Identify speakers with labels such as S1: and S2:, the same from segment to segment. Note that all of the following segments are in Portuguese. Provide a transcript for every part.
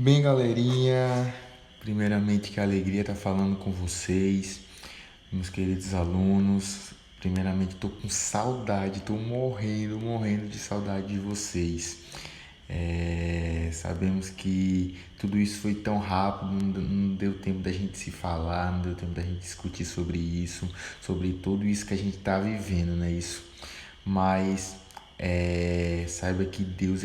S1: Bem, galerinha, primeiramente que alegria estar falando com vocês, meus queridos alunos. Primeiramente, estou com saudade, estou morrendo de saudade de vocês. Sabemos que tudo isso foi tão rápido, não deu tempo da gente se falar, não deu tempo da gente discutir sobre isso, sobre tudo isso que a gente está vivendo, não é isso? Mas saiba que Deus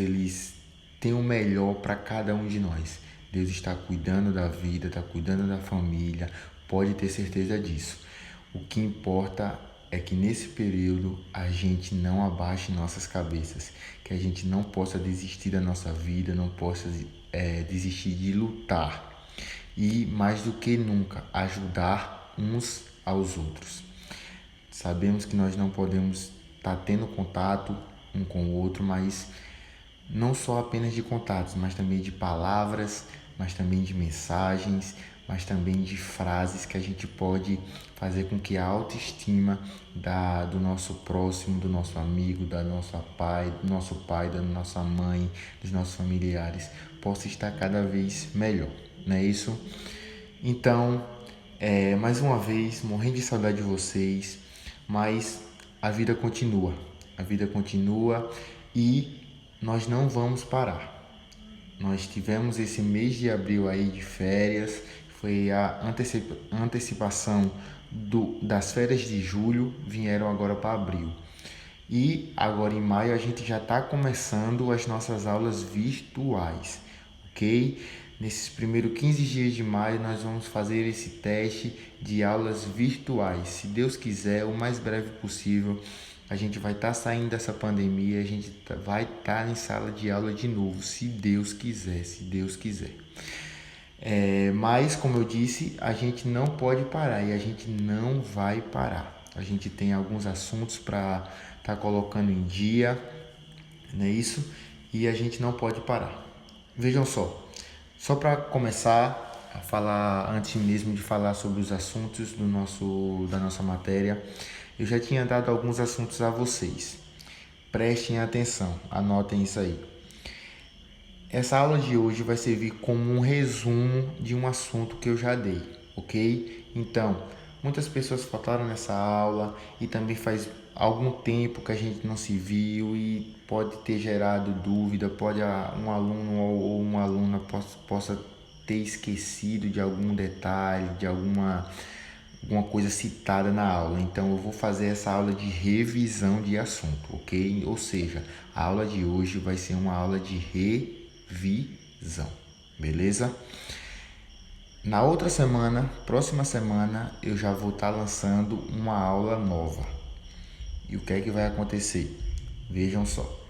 S1: tem o melhor para cada um de nós. Deus está cuidando da vida, está cuidando da família, pode ter certeza disso. O que importa é que nesse período a gente não abaixe nossas cabeças, que a gente não possa desistir da nossa vida, não possa desistir de lutar e, mais do que nunca, ajudar uns aos outros. Sabemos que nós não podemos estar tendo contato um com o outro, mas não só apenas de contatos, mas também de palavras, mas também de mensagens, mas também de frases que a gente pode fazer com que a autoestima do nosso próximo, do nosso amigo, do nosso pai, da nossa mãe, dos nossos familiares, possa estar cada vez melhor, não é isso? Então, mais uma vez, morrendo de saudade de vocês, mas a vida continua e nós não vamos parar. Nós tivemos esse mês de abril aí de férias, foi a antecipação das férias de julho, vieram agora para abril. E agora em maio a gente já está começando as nossas aulas virtuais, ok? Nesses primeiros 15 dias de maio nós vamos fazer esse teste de aulas virtuais. Se Deus quiser, o mais breve possível, a gente vai estar saindo dessa pandemia, a gente vai estar em sala de aula de novo, se Deus quiser, se Deus quiser. Mas, como eu disse, a gente não pode parar e a gente não vai parar. A gente tem alguns assuntos para estar colocando em dia, não é isso? E a gente não pode parar. Vejam só para começar a falar, antes mesmo de falar sobre os assuntos da nossa matéria, eu já tinha dado alguns assuntos a vocês. Prestem atenção, anotem isso aí. Essa aula de hoje vai servir como um resumo de um assunto que eu já dei, ok? Então, muitas pessoas faltaram nessa aula e também faz algum tempo que a gente não se viu e pode ter gerado dúvida, pode um aluno ou uma aluna possa ter esquecido de algum detalhe, de alguma coisa citada na aula. Então eu vou fazer essa aula de revisão de assunto, ok? Ou seja, a aula de hoje vai ser uma aula de revisão, beleza? Na outra semana, próxima semana, eu já vou estar lançando uma aula nova. E o que é que vai acontecer? Vejam só.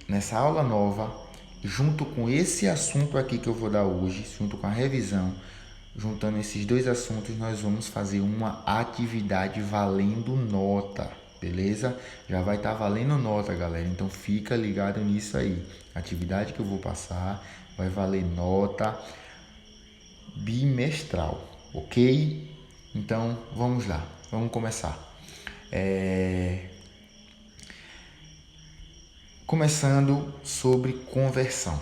S1: Nessa aula nova, junto com esse assunto aqui que eu vou dar hoje, junto com a revisão, juntando esses dois assuntos, nós vamos fazer uma atividade valendo nota, beleza? Já vai estar valendo nota, galera, então fica ligado nisso aí. A atividade que eu vou passar vai valer nota bimestral, ok? Então, vamos lá, vamos começar. Começando sobre conversão.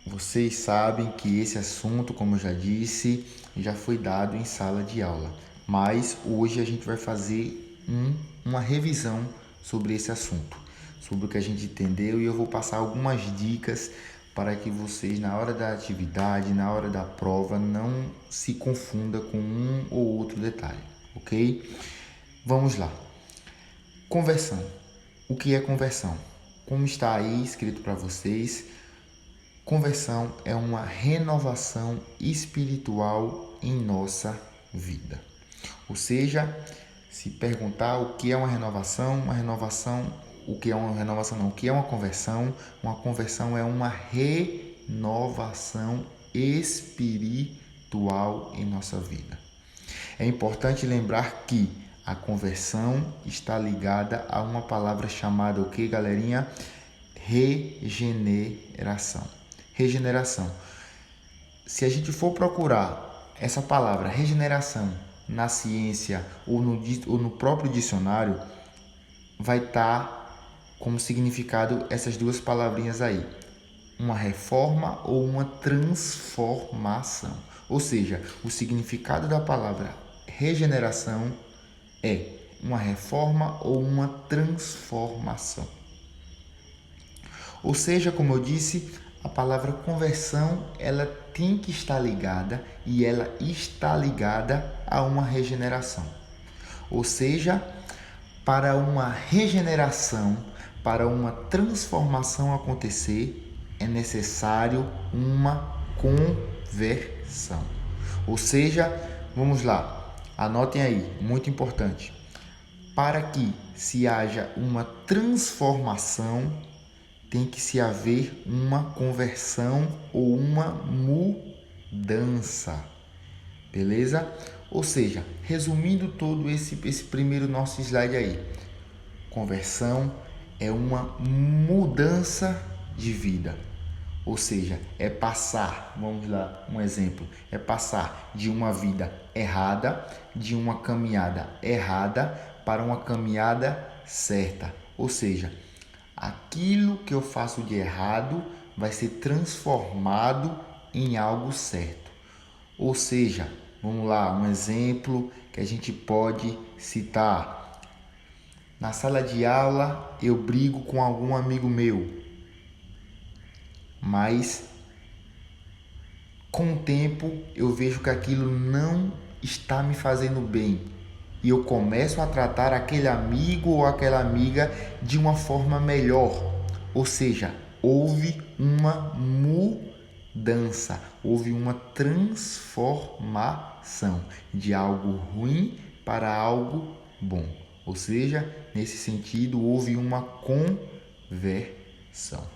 S1: Vocês sabem que esse assunto, como eu já disse, já foi dado em sala de aula, mas hoje a gente vai fazer uma revisão sobre esse assunto, sobre o que a gente entendeu, e eu vou passar algumas dicas para que vocês, na hora da atividade, na hora da prova, não se confunda com um ou outro detalhe, ok? Vamos lá. Conversão. O que é conversão? Como está aí escrito para vocês, conversão é uma renovação espiritual em nossa vida. Ou seja, se perguntar o que é uma renovação, o que é uma renovação não, o que é uma conversão é uma renovação espiritual em nossa vida. É importante lembrar que a conversão está ligada a uma palavra chamada o que, galerinha? Regeneração. Regeneração. Se a gente for procurar essa palavra regeneração na ciência ou no próprio dicionário, vai estar como significado essas duas palavrinhas aí. uma reforma ou uma transformação. Ou seja, o significado da palavra regeneração é uma reforma ou uma transformação. Ou seja, como eu disse, a palavra conversão, ela tem que estar ligada e ela está ligada a uma regeneração. Ou seja, para uma regeneração, para uma transformação acontecer, é necessário uma conversão. Ou seja, vamos lá, anotem aí, muito importante. Para que se haja uma transformação, tem que se haver uma conversão ou uma mudança. Beleza? Ou seja, resumindo todo esse primeiro nosso slide aí. Conversão é uma mudança de vida. Ou seja, é passar, vamos lá, um exemplo, é passar de uma vida errada, de uma caminhada errada para uma caminhada certa. Ou seja, aquilo que eu faço de errado vai ser transformado em algo certo. Ou seja, vamos lá, um exemplo que a gente pode citar. Na sala de aula eu brigo com algum amigo meu, mas com o tempo eu vejo que aquilo não está me fazendo bem e eu começo a tratar aquele amigo ou aquela amiga de uma forma melhor. Ou seja, houve uma mudança, houve uma transformação de algo ruim para algo bom. Ou seja, nesse sentido, houve uma conversão.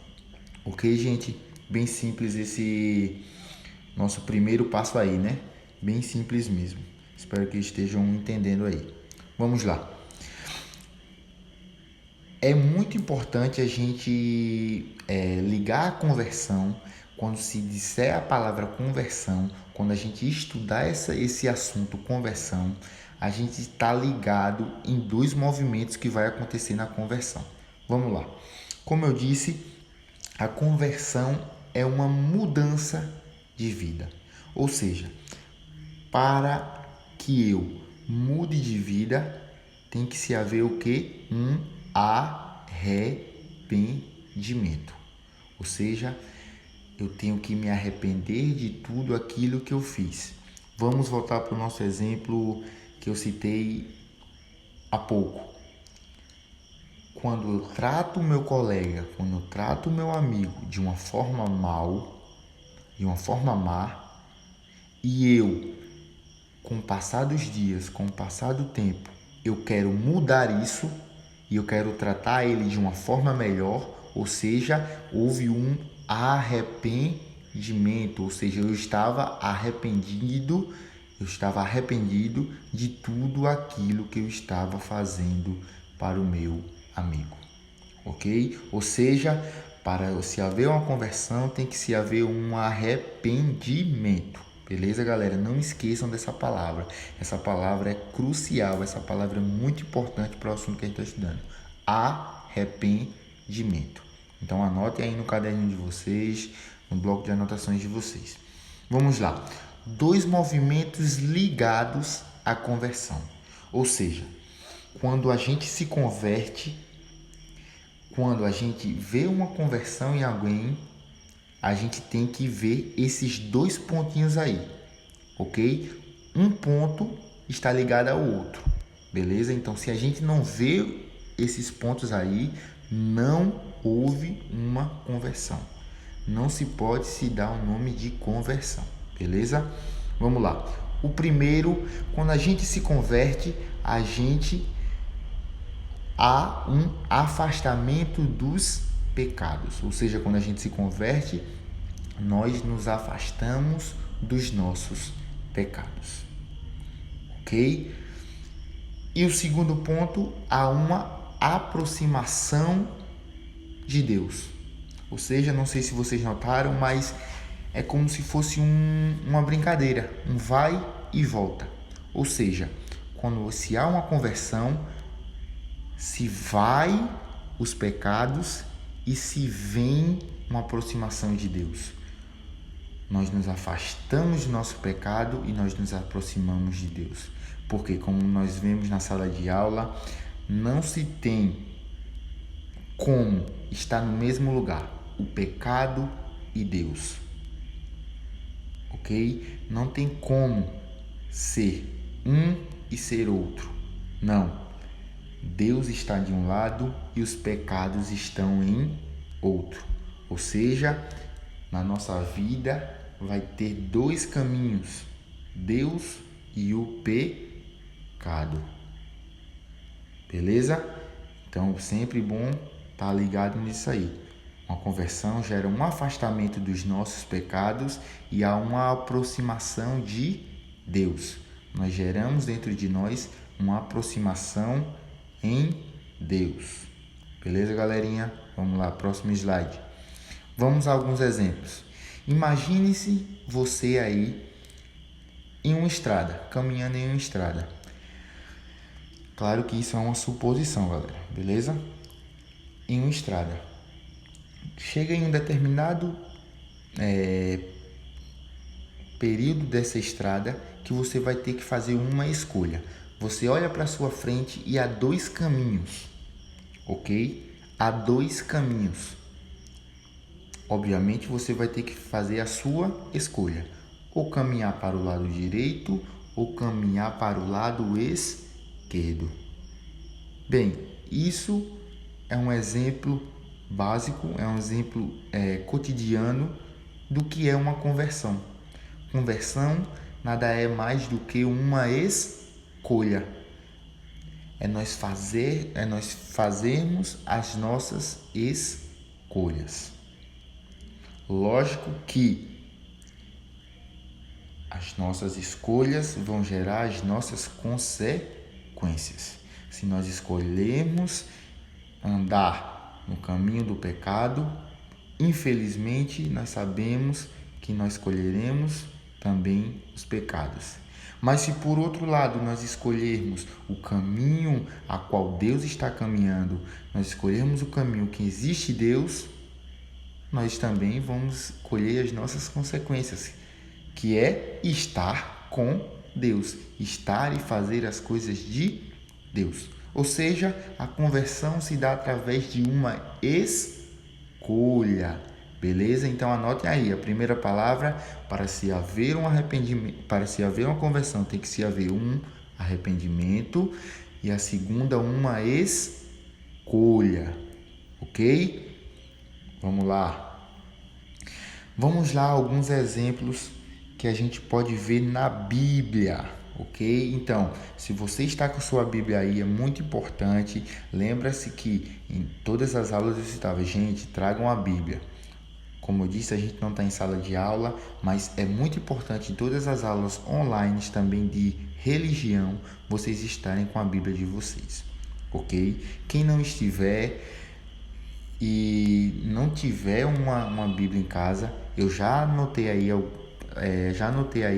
S1: Ok, gente? Bem simples esse nosso primeiro passo aí, né? Bem simples mesmo. Espero que estejam entendendo aí. Vamos lá. É muito importante a gente ligar a conversão. Quando se disser a palavra conversão, quando a gente estudar esse assunto conversão, a gente está ligado em dois movimentos que vai acontecer na conversão. Vamos lá. Como eu disse, a conversão é uma mudança de vida. Ou seja, para que eu mude de vida, tem que se haver o quê? Um arrependimento. Ou seja, eu tenho que me arrepender de tudo aquilo que eu fiz. Vamos voltar para o nosso exemplo que eu citei há pouco. Quando eu trato o meu colega, quando eu trato o meu amigo de uma forma mal, de uma forma má, e eu, com o passar dos dias, com o passar do tempo, eu quero mudar isso e eu quero tratar ele de uma forma melhor, ou seja, houve um arrependimento, ou seja, eu estava arrependido de tudo aquilo que eu estava fazendo para o meu amigo, ok? Ou seja, para se haver uma conversão, tem que se haver um arrependimento, beleza, galera? Não esqueçam dessa palavra. Essa palavra é crucial, essa palavra é muito importante para o assunto que a gente está estudando. Arrependimento. Então anotem aí no caderninho de vocês, no bloco de anotações de vocês. Vamos lá. 2 movimentos ligados à conversão. Ou seja, quando a gente se converte, quando a gente vê uma conversão em alguém, a gente tem que ver esses 2 pontinhos aí, ok? Um ponto está ligado ao outro, beleza? Então, se a gente não vê esses pontos aí, não houve uma conversão. Não se pode se dar o nome de conversão, beleza? Vamos lá. O primeiro, quando a gente se converte, há um afastamento dos pecados. Ou seja, quando a gente se converte, nós nos afastamos dos nossos pecados. Ok? E o segundo ponto, há uma aproximação de Deus. Ou seja, não sei se vocês notaram, mas é como se fosse uma brincadeira, um vai e volta. Ou seja, quando se há uma conversão, se vai os pecados e se vem uma aproximação de Deus. Nós nos afastamos do nosso pecado e nós nos aproximamos de Deus. Porque, como nós vemos na sala de aula, não se tem como estar no mesmo lugar o pecado e Deus. Ok? Não tem como ser um e ser outro. Não. Deus está de um lado e os pecados estão em outro. Ou seja, na nossa vida vai ter dois caminhos: Deus e o pecado. Beleza? Então, sempre bom estar ligado nisso aí. Uma conversão gera um afastamento dos nossos pecados e há uma aproximação de Deus. Nós geramos dentro de nós uma aproximação em Deus. Beleza, galerinha? Vamos lá, próximo slide. Vamos a alguns exemplos. Imagine-se você aí em uma estrada, caminhando em uma estrada. Claro que isso é uma suposição, galera, beleza? Em uma estrada. Chega em um determinado período dessa estrada que você vai ter que fazer uma escolha. Você olha para sua frente e há dois caminhos, ok? Há dois caminhos. Obviamente você vai ter que fazer a sua escolha. Ou caminhar para o lado direito ou caminhar para o lado esquerdo. Bem, isso é um exemplo básico, é um exemplo cotidiano do que é uma conversão. Conversão nada é mais do que uma escolha. É nós fazermos as nossas escolhas. Lógico que as nossas escolhas vão gerar as nossas consequências. Se nós escolhermos andar no caminho do pecado, infelizmente nós sabemos que nós escolheremos também os pecados. Mas se por outro lado nós escolhermos o caminho a qual Deus está caminhando, nós escolhermos o caminho que existe Deus, nós também vamos colher as nossas consequências, que é estar com Deus, estar e fazer as coisas de Deus. Ou seja, a conversão se dá através de uma escolha. Beleza? Então anotem aí, a primeira palavra, para se haver um arrependimento, para se haver uma conversão, tem que se haver um arrependimento, e a segunda, uma escolha. Ok? Vamos lá. Vamos lá alguns exemplos que a gente pode ver na Bíblia, ok? Então, se você está com sua Bíblia aí, é muito importante, lembra-se que em todas as aulas eu citava, gente, tragam a Bíblia. Como eu disse, a gente não está em sala de aula, mas é muito importante em todas as aulas online também de religião, vocês estarem com a Bíblia de vocês, ok? Quem não estiver e não tiver uma Bíblia em casa, eu já anotei aí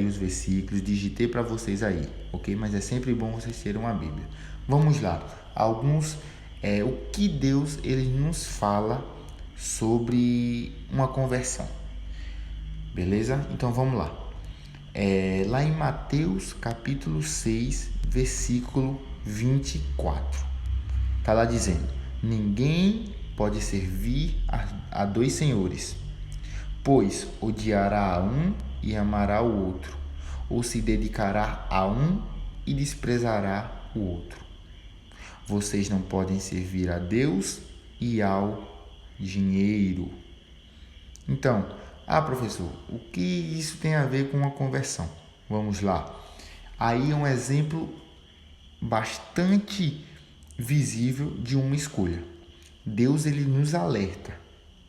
S1: os versículos, digitei para vocês aí, ok? Mas é sempre bom vocês terem uma Bíblia. Vamos lá, o que Deus ele nos fala sobre uma conversão, beleza? Então vamos lá. Lá em Mateus capítulo 6, versículo 24, tá lá dizendo: ninguém pode servir a dois senhores, pois odiará a um e amará o outro, ou se dedicará a um e desprezará o outro. Vocês não podem servir a Deus e ao dinheiro. Então, professor, o que isso tem a ver com a conversão? Vamos lá. Aí é um exemplo bastante visível de uma escolha. Deus ele nos alerta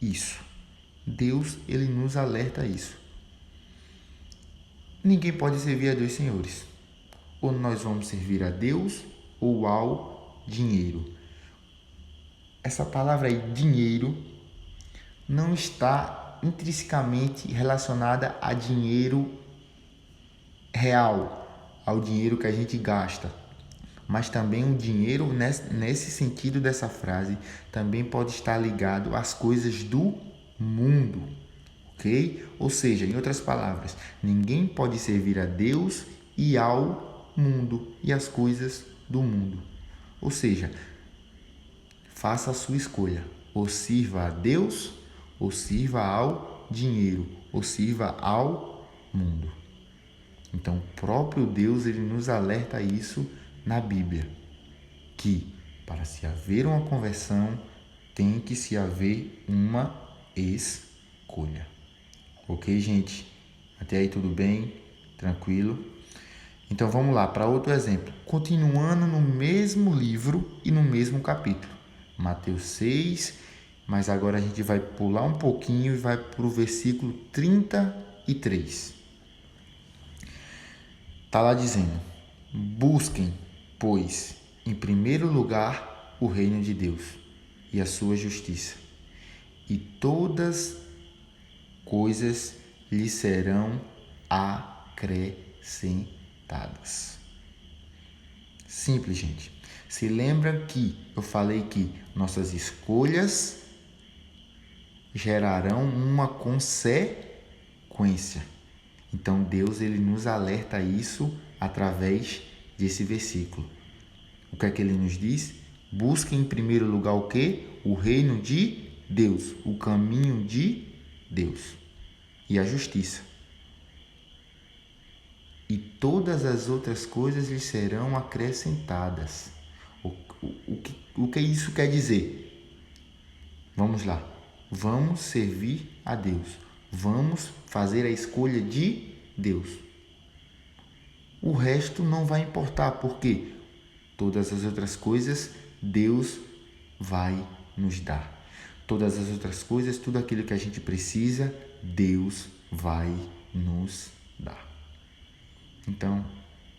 S1: isso. Deus ele nos alerta isso. Ninguém pode servir a dois senhores. Ou nós vamos servir a Deus ou ao dinheiro. Essa palavra aí, dinheiro, não está intrinsecamente relacionada a dinheiro real, ao dinheiro que a gente gasta. mas também o dinheiro, nesse sentido dessa frase, também pode estar ligado às coisas do mundo, ok? Ou seja, em outras palavras, ninguém pode servir a Deus e ao mundo e às coisas do mundo. Ou seja, faça a sua escolha, ou sirva a Deus, ou sirva ao dinheiro, ou sirva ao mundo. Então, o próprio Deus, ele nos alerta a isso na Bíblia, que para se haver uma conversão, tem que se haver uma escolha. Ok, gente? Até aí tudo bem? Tranquilo? Então vamos lá para outro exemplo. Continuando no mesmo livro e no mesmo capítulo. Mateus 6, mas agora a gente vai pular um pouquinho e vai para o versículo 33. Está lá dizendo: busquem, pois, em primeiro lugar o reino de Deus e a sua justiça, e todas coisas lhe serão acrescentadas. Simples, gente. Se lembra que eu falei que nossas escolhas gerarão uma consequência. Então Deus, ele nos alerta a isso através desse versículo. O que é que ele nos diz? Busque em primeiro lugar o quê? O reino de Deus, o caminho de Deus e a justiça. E todas as outras coisas lhe serão acrescentadas. O que isso quer dizer? Vamos lá. Vamos servir a Deus. Vamos fazer a escolha de Deus. O resto não vai importar, porque todas as outras coisas Deus vai nos dar. Todas as outras coisas, tudo aquilo que a gente precisa, Deus vai nos dar. Então,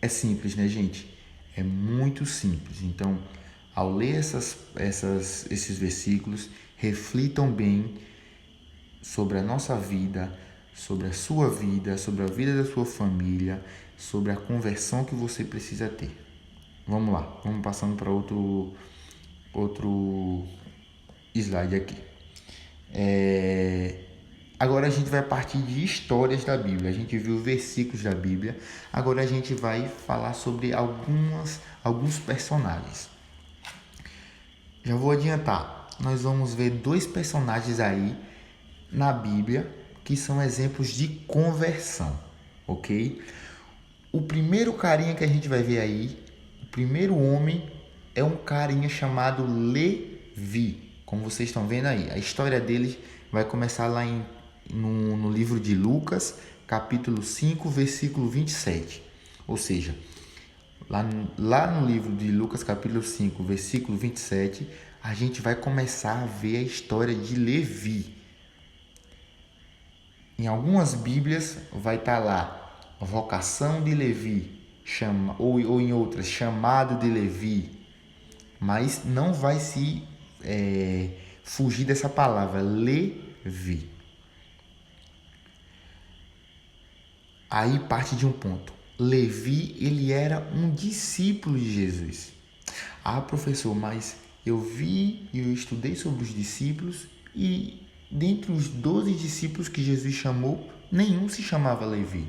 S1: é simples, né, gente? É muito simples. Então, ao ler esses versículos, reflitam bem sobre a nossa vida, sobre a sua vida, sobre a vida da sua família, sobre a conversão que você precisa ter. Vamos lá, vamos passando para outro slide aqui. Agora a gente vai partir de histórias da Bíblia. A gente viu versículos da Bíblia. Agora a gente vai falar sobre alguns personagens. Já vou adiantar. Nós vamos ver 2 personagens aí na Bíblia que são exemplos de conversão, ok? O primeiro carinha que a gente vai ver aí, o primeiro homem, é um carinha chamado Levi. Como vocês estão vendo aí, a história dele vai começar lá no livro de Lucas, capítulo 5, versículo 27. Ou seja, lá no livro de Lucas, capítulo 5, versículo 27, a gente vai começar a ver a história de Levi. Em algumas Bíblias vai estar lá, vocação de Levi, ou em outras, chamado de Levi. Mas não vai se fugir dessa palavra, Levi. Aí parte de um ponto. Levi, ele era um discípulo de Jesus. Ah, professor, mas eu estudei sobre os discípulos e dentre os 12 discípulos que Jesus chamou, nenhum se chamava Levi,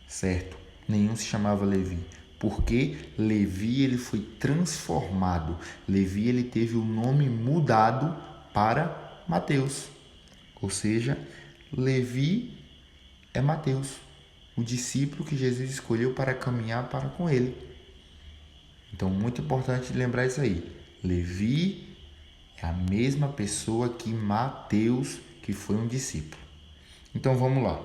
S1: certo? Nenhum se chamava Levi, porque Levi, ele foi transformado. Levi, ele teve o nome mudado para Mateus, ou seja, Levi é Mateus, o discípulo que Jesus escolheu para caminhar para com ele. Então, muito importante lembrar isso aí. Levi é a mesma pessoa que Mateus, que foi um discípulo. Então, vamos lá.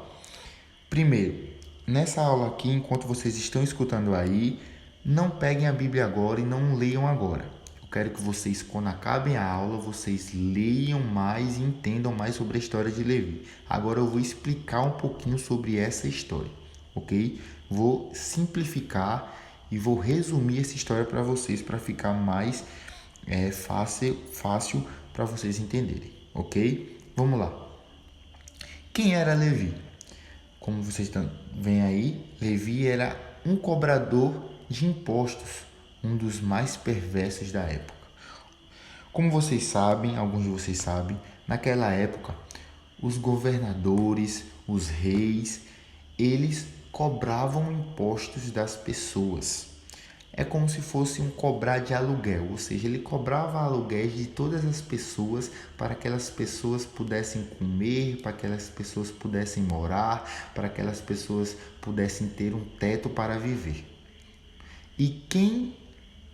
S1: Primeiro, nessa aula aqui, enquanto vocês estão escutando aí, não peguem a Bíblia agora e não leiam agora. Eu quero que vocês, quando acabem a aula, vocês leiam mais e entendam mais sobre a história de Levi. Agora eu vou explicar um pouquinho sobre essa história, ok? Vou simplificar e vou resumir essa história para vocês, para ficar mais fácil para vocês entenderem, ok? Vamos lá. Quem era Levi? Como vocês veem aí, Levi era um cobrador de impostos, um dos mais perversos da época. Como vocês sabem, alguns de vocês sabem, naquela época, os governadores, os reis, eles cobravam impostos das pessoas. É como se fosse um cobrar de aluguel, ou seja, ele cobrava aluguéis de todas as pessoas para que aquelas pessoas pudessem comer, para que aquelas pessoas pudessem morar, para que aquelas pessoas pudessem ter um teto para viver. E quem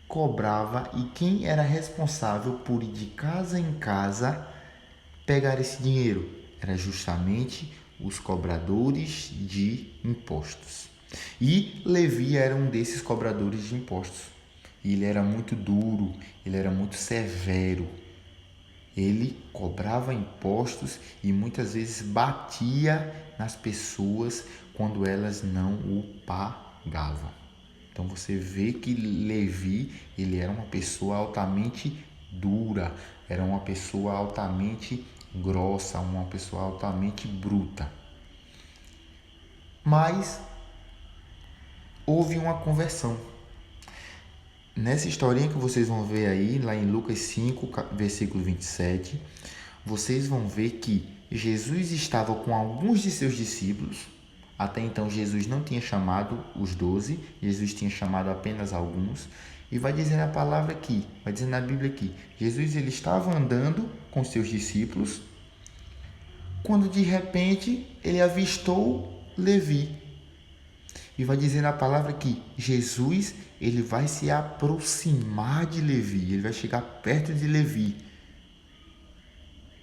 S1: cobrava e quem era responsável por ir de casa em casa pegar esse dinheiro? Era justamente os cobradores de impostos. E Levi era um desses cobradores de impostos. E ele era muito duro, ele era muito severo. Ele cobrava impostos e muitas vezes batia nas pessoas quando elas não o pagavam. Então você vê que Levi, ele era uma pessoa altamente dura, era uma pessoa altamente grossa, uma pessoa altamente bruta. Mas houve uma conversão. Nessa historinha que vocês vão ver aí, lá em Lucas 5, versículo 27, vocês vão ver que Jesus estava com alguns de seus discípulos. Até então Jesus não tinha chamado os 12, Jesus tinha chamado apenas alguns. E vai dizer na palavra aqui, vai dizer na Bíblia aqui, Jesus ele estava andando com seus discípulos, quando de repente ele avistou Levi. E vai dizer na palavra que Jesus ele vai se aproximar de Levi, ele vai chegar perto de Levi.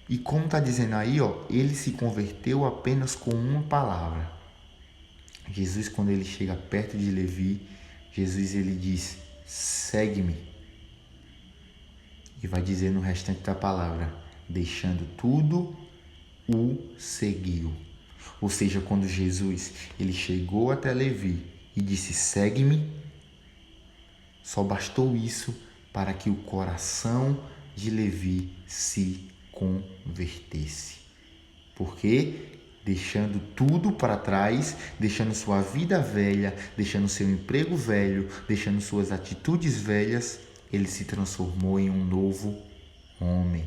S1: E como está dizendo aí, ele se converteu apenas com uma palavra. Jesus, quando ele chega perto de Levi, Jesus ele diz, segue-me. E vai dizer no restante da palavra, deixando tudo, o seguiu. Ou seja, quando Jesus ele chegou até Levi e disse, segue-me, só bastou isso para que o coração de Levi se convertesse. Porque deixando tudo para trás, deixando sua vida velha, deixando seu emprego velho, deixando suas atitudes velhas, ele se transformou em um novo homem.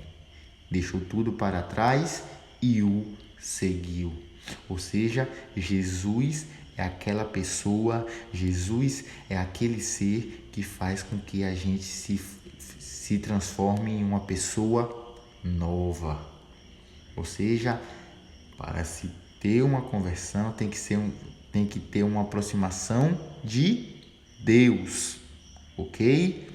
S1: Deixou tudo para trás e o seguiu. Ou seja, Jesus é aquela pessoa, Jesus é aquele ser que faz com que a gente se transforme em uma pessoa nova. Ou seja, para se ter uma conversão tem que ter uma aproximação de Deus, ok?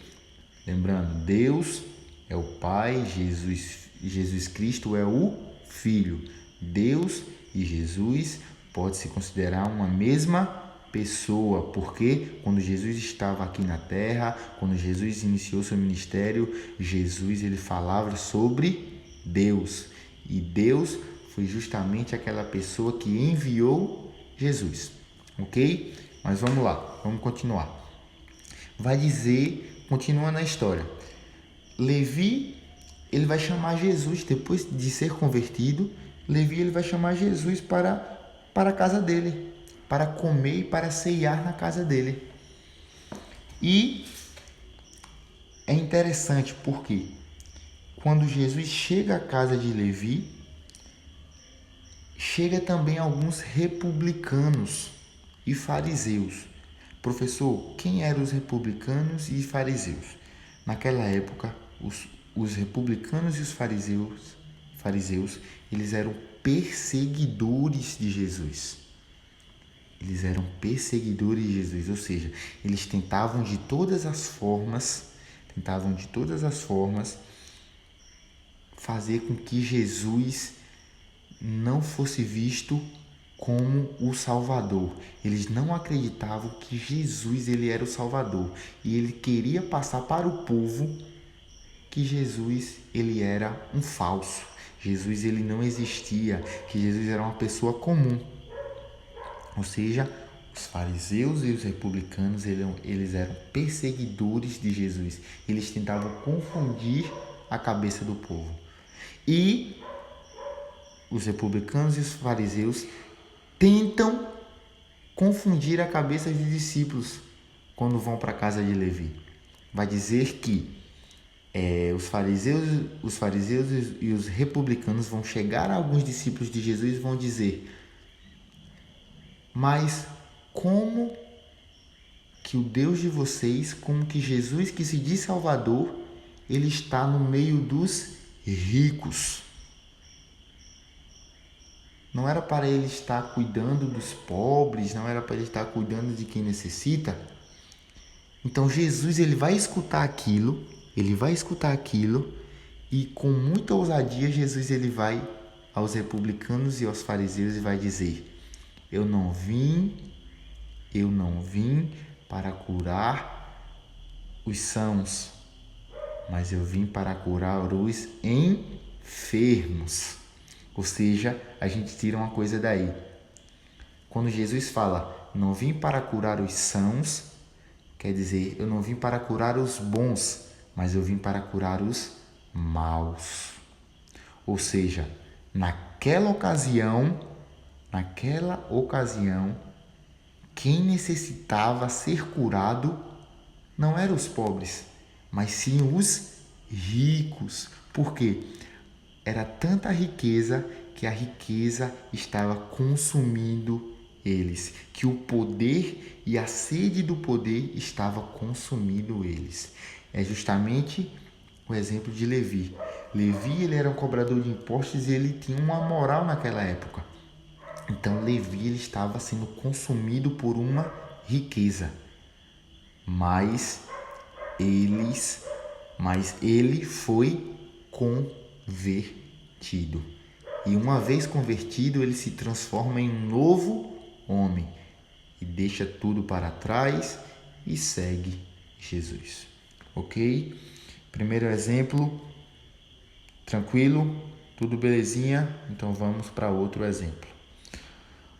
S1: Lembrando, Deus é o Pai, Jesus Cristo é o Filho. Deus e Jesus pode se considerar uma mesma pessoa, porque quando Jesus estava aqui na terra, quando Jesus iniciou seu ministério, Jesus ele falava sobre Deus. E Deus foi justamente aquela pessoa que enviou Jesus, ok? Mas vamos lá, vamos continuar. Vai dizer, continuando a história, Levi, ele vai chamar Jesus, depois de ser convertido, Levi ele vai chamar Jesus para a casa dele, para comer e para ceiar na casa dele. E é interessante porque quando Jesus chega à casa de Levi, chega também alguns republicanos e fariseus. Professor, quem eram os republicanos e fariseus? Naquela época, os republicanos e os fariseus, eles eram perseguidores de Jesus. Eles eram perseguidores de Jesus, ou seja, eles tentavam de todas as formas fazer com que Jesus não fosse visto como o Salvador. Eles não acreditavam que Jesus ele era o Salvador e ele queria passar para o povo que Jesus ele era um falso. Jesus ele não existia, que Jesus era uma pessoa comum. Ou seja, os fariseus e os republicanos eles eram perseguidores de Jesus. Eles tentavam confundir a cabeça do povo. E os republicanos e os fariseus tentam confundir a cabeça dos discípulos quando vão para a casa de Levi. vai dizer que os fariseus e os republicanos vão chegar a alguns discípulos de Jesus e vão dizer: mas como que o Deus de vocês, como que Jesus, que se diz Salvador, ele está no meio dos ricos? Não era para ele estar cuidando dos pobres, não era para ele estar cuidando de quem necessita? Então Jesus, ele vai escutar aquilo e com muita ousadia Jesus ele vai aos republicanos e aos fariseus e vai dizer: eu não vim para curar os sãos, mas eu vim para curar os enfermos. Ou seja, a gente tira uma coisa daí. Quando Jesus fala, não vim para curar os sãos, quer dizer, eu não vim para curar os bons, mas eu vim para curar os maus. Ou seja, naquela ocasião, quem necessitava ser curado não eram os pobres, mas sim os ricos. Por quê? Era tanta riqueza que a riqueza estava consumindo eles, que o poder e a sede do poder estava consumindo eles. É justamente o exemplo de Levi. Levi, ele era um cobrador de impostos e ele tinha uma moral naquela época. Então Levi, ele estava sendo consumido por uma riqueza. Mas ele foi convertido. E uma vez convertido, ele se transforma em um novo homem e deixa tudo para trás e segue Jesus. Ok? Primeiro exemplo, tranquilo? Tudo belezinha? Então vamos para outro exemplo.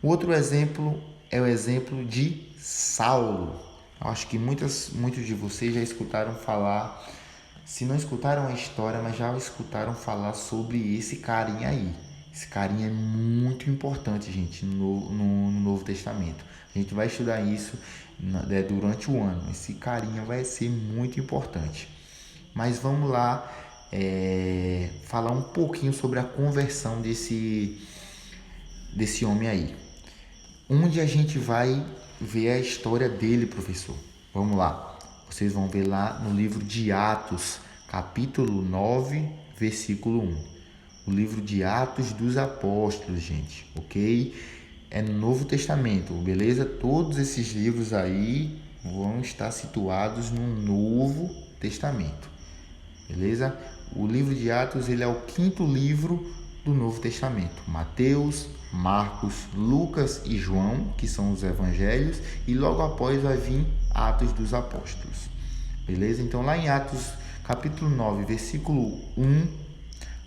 S1: O outro exemplo é o exemplo de Saulo. Eu acho que muitos de vocês já escutaram falar, se não escutaram a história, mas já escutaram falar sobre esse carinha aí. Esse carinha é muito importante, gente, no Novo Testamento. A gente vai estudar isso durante o ano. Esse carinha vai ser muito importante. Mas vamos lá falar um pouquinho sobre a conversão desse homem aí. Onde a gente vai ver a história dele, professor? Vamos lá. Vocês vão ver lá no livro de Atos, capítulo 9, versículo 1. O livro de Atos dos Apóstolos, gente, ok? É no Novo Testamento, beleza? Todos esses livros aí vão estar situados no Novo Testamento, beleza? O livro de Atos, ele é o 5º livro do Novo Testamento. Mateus, Marcos, Lucas e João, que são os evangelhos, e logo após vai vir Atos dos Apóstolos, beleza? Então lá em Atos capítulo 9, versículo 1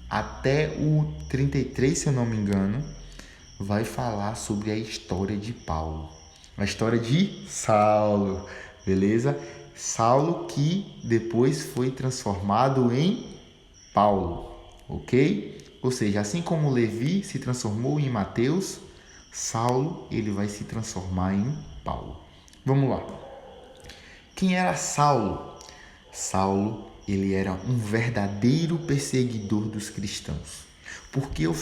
S1: até o 33, se eu não me engano, vai falar sobre a história de Paulo, a história de Saulo, beleza? Saulo que depois foi transformado em Paulo, ok? Ou seja, assim como Levi se transformou em Mateus, Saulo ele vai se transformar em Paulo. Vamos lá. Quem era Saulo? Saulo, ele era um verdadeiro perseguidor dos cristãos. Por que eu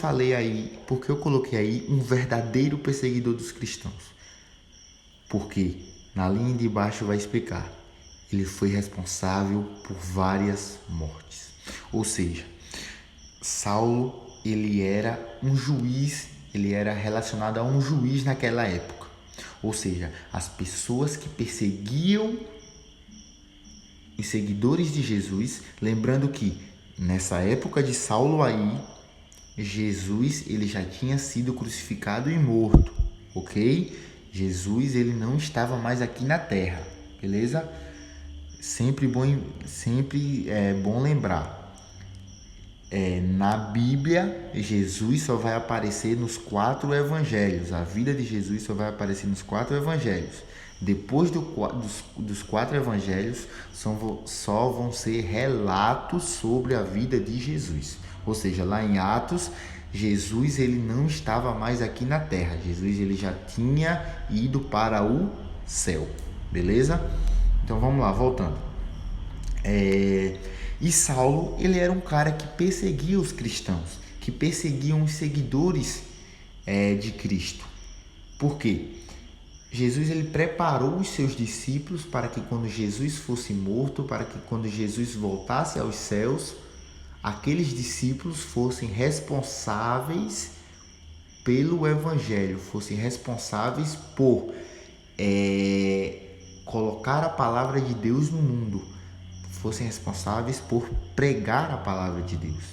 S1: coloquei aí um verdadeiro perseguidor dos cristãos? Porque na linha de baixo vai explicar. Ele foi responsável por várias mortes. Ou seja, Saulo, ele era um juiz, ele era relacionado a um juiz naquela época. Ou seja, as pessoas que perseguiam os seguidores de Jesus, lembrando que nessa época de Saulo aí, Jesus ele já tinha sido crucificado e morto, ok? Jesus ele não estava mais aqui na terra, beleza? Sempre é bom lembrar. Na Bíblia, Jesus só vai aparecer nos 4 evangelhos. A vida de Jesus só vai aparecer nos 4 evangelhos. Depois dos 4 evangelhos, só vão ser relatos sobre a vida de Jesus. Ou seja, lá em Atos, Jesus ele não estava mais aqui na terra. Jesus ele já tinha ido para o céu. Beleza? Então vamos lá, voltando. E Saulo, ele era um cara que perseguia os cristãos, que perseguiam os seguidores de Cristo. Por quê? Jesus, ele preparou os seus discípulos para que quando Jesus fosse morto, para que quando Jesus voltasse aos céus, aqueles discípulos fossem responsáveis pelo Evangelho, fossem responsáveis por colocar a palavra de Deus no mundo, fossem responsáveis por pregar a palavra de Deus.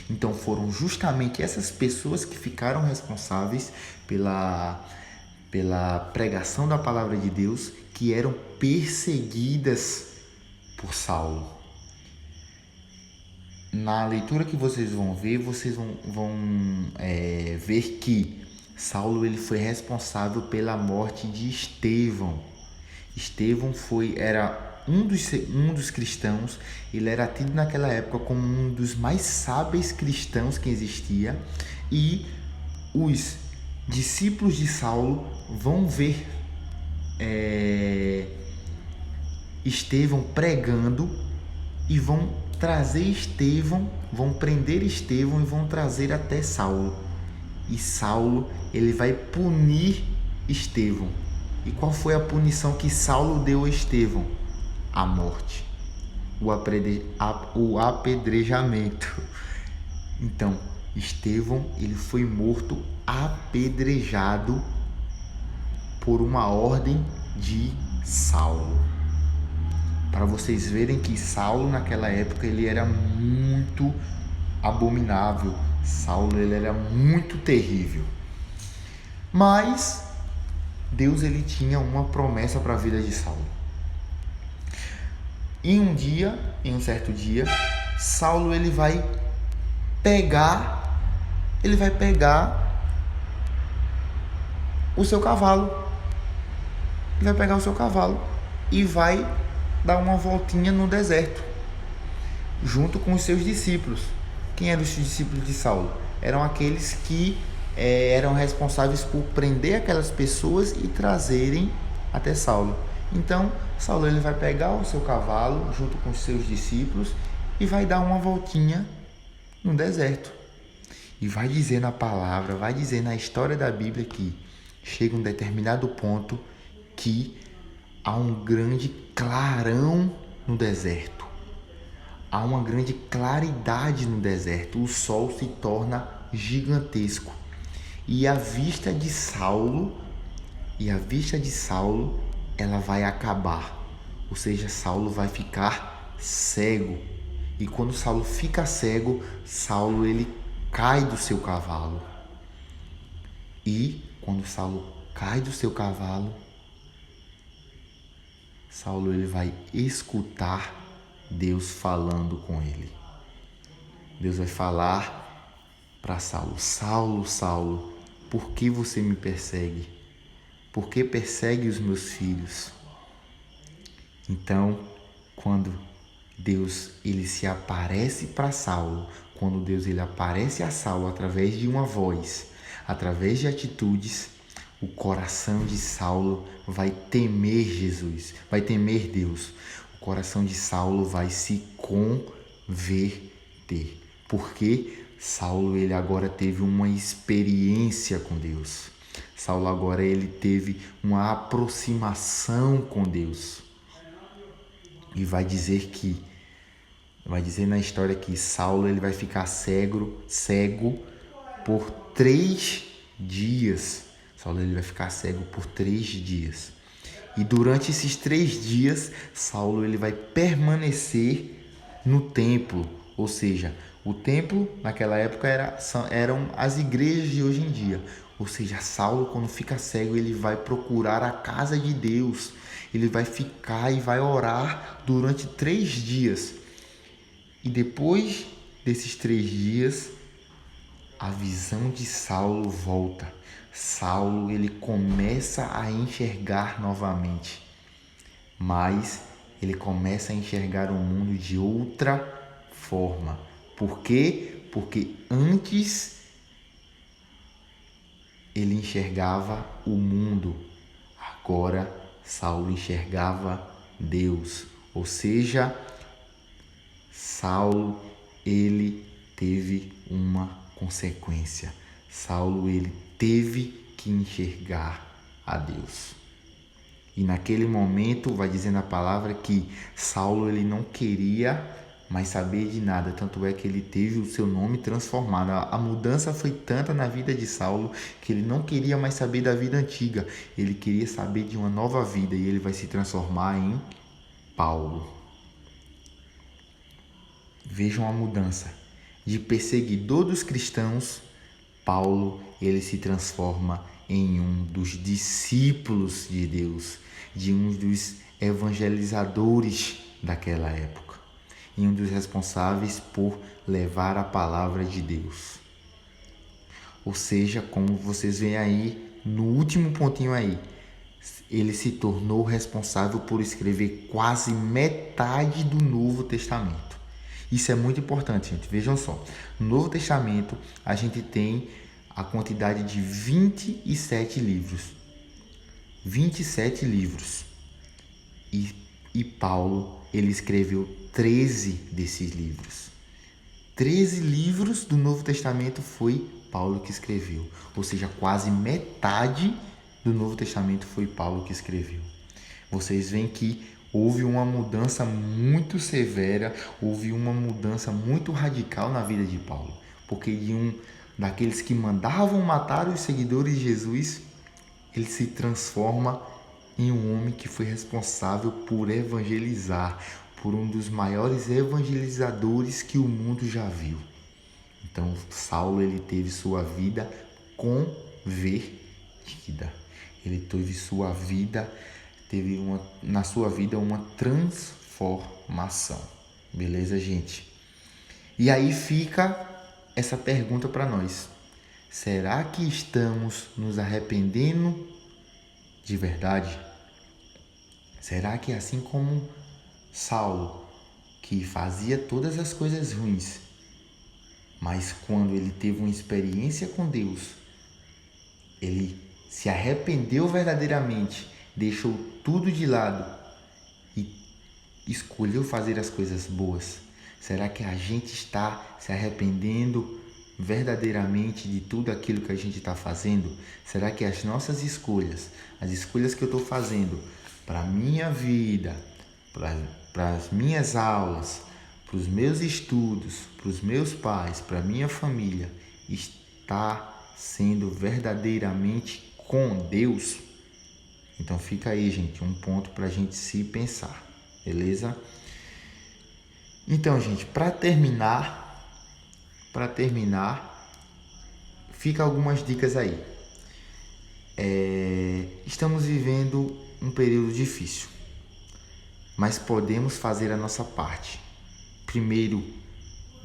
S1: Então foram justamente essas pessoas que ficaram responsáveis pela pregação da palavra de Deus, que eram perseguidas por Saulo. Na leitura que vocês vão ver, vocês vão ver que Saulo, ele foi responsável pela morte de Estevão. Estevão era um dos cristãos, ele era tido naquela época como um dos mais sábios cristãos que existia, e os discípulos de Saulo vão ver Estevão pregando e vão trazer Estevão, vão prender Estevão e vão trazer até Saulo. E Saulo, ele vai punir Estevão. E qual foi a punição que Saulo deu a Estevão? A morte, o apedrejamento. Então, Estevão, ele foi morto apedrejado por uma ordem de Saulo. Para vocês verem que Saulo, naquela época, ele era muito abominável. Saulo, ele era muito terrível. Mas Deus, ele tinha uma promessa para a vida de Saulo. Em um certo dia, Saulo, ele vai pegar o seu cavalo. Ele vai pegar o seu cavalo e vai dar uma voltinha no deserto, junto com os seus discípulos. Quem eram os discípulos de Saulo? Eram aqueles que eram responsáveis por prender aquelas pessoas e trazerem até Saulo. Então, Saulo, ele vai pegar o seu cavalo junto com os seus discípulos e vai dar uma voltinha no deserto. E vai dizer na palavra, vai dizer na história da Bíblia que chega um determinado ponto que há um grande clarão no deserto. Há uma grande claridade no deserto. O sol se torna gigantesco. E a vista de Saulo, ela vai acabar. Ou seja, Saulo vai ficar cego. E quando Saulo fica cego, Saulo, ele cai do seu cavalo. E quando Saulo cai do seu cavalo, Saulo, ele vai escutar Deus falando com ele. Deus vai falar para Saulo: Saulo, Saulo, por que você me persegue? Por que persegue os meus filhos? Então, quando Deus, ele se aparece para Saulo, quando Deus, ele aparece a Saulo através de uma voz, através de atitudes, o coração de Saulo vai temer Jesus, vai temer Deus. O coração de Saulo vai se converter. Porque Saulo, ele agora teve uma experiência com Deus. Saulo agora, ele teve uma aproximação com Deus. E vai dizer na história que Saulo, ele vai ficar cego por 3 dias. Saulo, ele vai ficar cego por 3 dias. E durante esses 3 dias, Saulo, ele vai permanecer no templo. Ou seja, o templo naquela época eram as igrejas de hoje em dia. Ou seja, Saulo, quando fica cego, ele vai procurar a casa de Deus. Ele vai ficar e vai orar durante 3 dias. E depois desses 3 dias, a visão de Saulo volta. Saulo, ele começa a enxergar novamente. Mas ele começa a enxergar o mundo de outra forma. Por quê? Porque antes ele enxergava o mundo. Agora Saulo enxergava Deus. Ou seja, Saulo, ele teve uma consequência. Saulo, ele teve que enxergar a Deus. E naquele momento, vai dizendo a palavra que Saulo, ele não queria mais saber de nada, tanto é que ele teve o seu nome transformado. A mudança foi tanta na vida de Saulo que ele não queria mais saber da vida antiga, ele queria saber de uma nova vida, e ele vai se transformar em Paulo. Vejam a mudança. De perseguidor dos cristãos, Paulo, ele se transforma em um dos discípulos de Deus, de um dos evangelizadores daquela época, e um dos responsáveis por levar a palavra de Deus. Ou seja, como vocês veem aí, no último pontinho aí, ele se tornou responsável por escrever quase metade do Novo Testamento. Isso é muito importante, gente. Vejam só, no Novo Testamento a gente tem a quantidade de 27 livros. 27 livros. E Paulo, ele escreveu 13 desses livros. 13 livros do Novo Testamento foi Paulo que escreveu. Ou seja, quase metade do Novo Testamento foi Paulo que escreveu. Vocês veem que houve uma mudança muito severa, houve uma mudança muito radical na vida de Paulo. Porque de um daqueles que mandavam matar os seguidores de Jesus, ele se transforma em um homem que foi responsável por evangelizar, por um dos maiores evangelizadores que o mundo já viu. Então, Saulo, ele teve sua vida convertida. Ele teve na sua vida uma transformação. Beleza, gente? E aí fica essa pergunta para nós. Será que estamos nos arrependendo de verdade? Será que assim como Saulo, que fazia todas as coisas ruins, mas quando ele teve uma experiência com Deus, ele se arrependeu verdadeiramente, deixou tudo de lado e escolheu fazer as coisas boas? Será que a gente está se arrependendo verdadeiramente de tudo aquilo que a gente está fazendo? Será que as nossas escolhas, as escolhas que eu estou fazendo para a minha vida, para as minhas aulas, para os meus estudos, para os meus pais, para a minha família, está sendo verdadeiramente com Deus? Então fica aí, gente, um ponto para a gente se pensar, beleza? Então, gente, para terminar, fica algumas dicas aí. Estamos vivendo um período difícil, mas podemos fazer a nossa parte. Primeiro,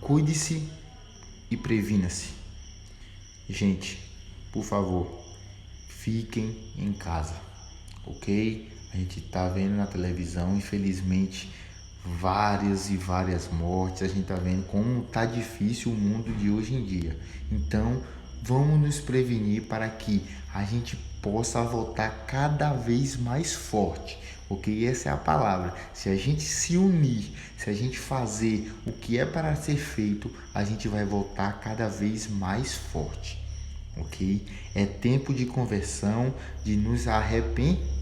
S1: cuide-se e previna-se. Gente, por favor, fiquem em casa, ok? A gente está vendo na televisão, infelizmente, várias e várias mortes. A gente está vendo como está difícil o mundo de hoje em dia. Então, vamos nos prevenir para que a gente possa voltar cada vez mais forte, ok? Essa é a palavra. Se a gente se unir, se a gente fazer o que é para ser feito, a gente vai voltar cada vez mais forte, ok? É tempo de conversão, de nos arrepender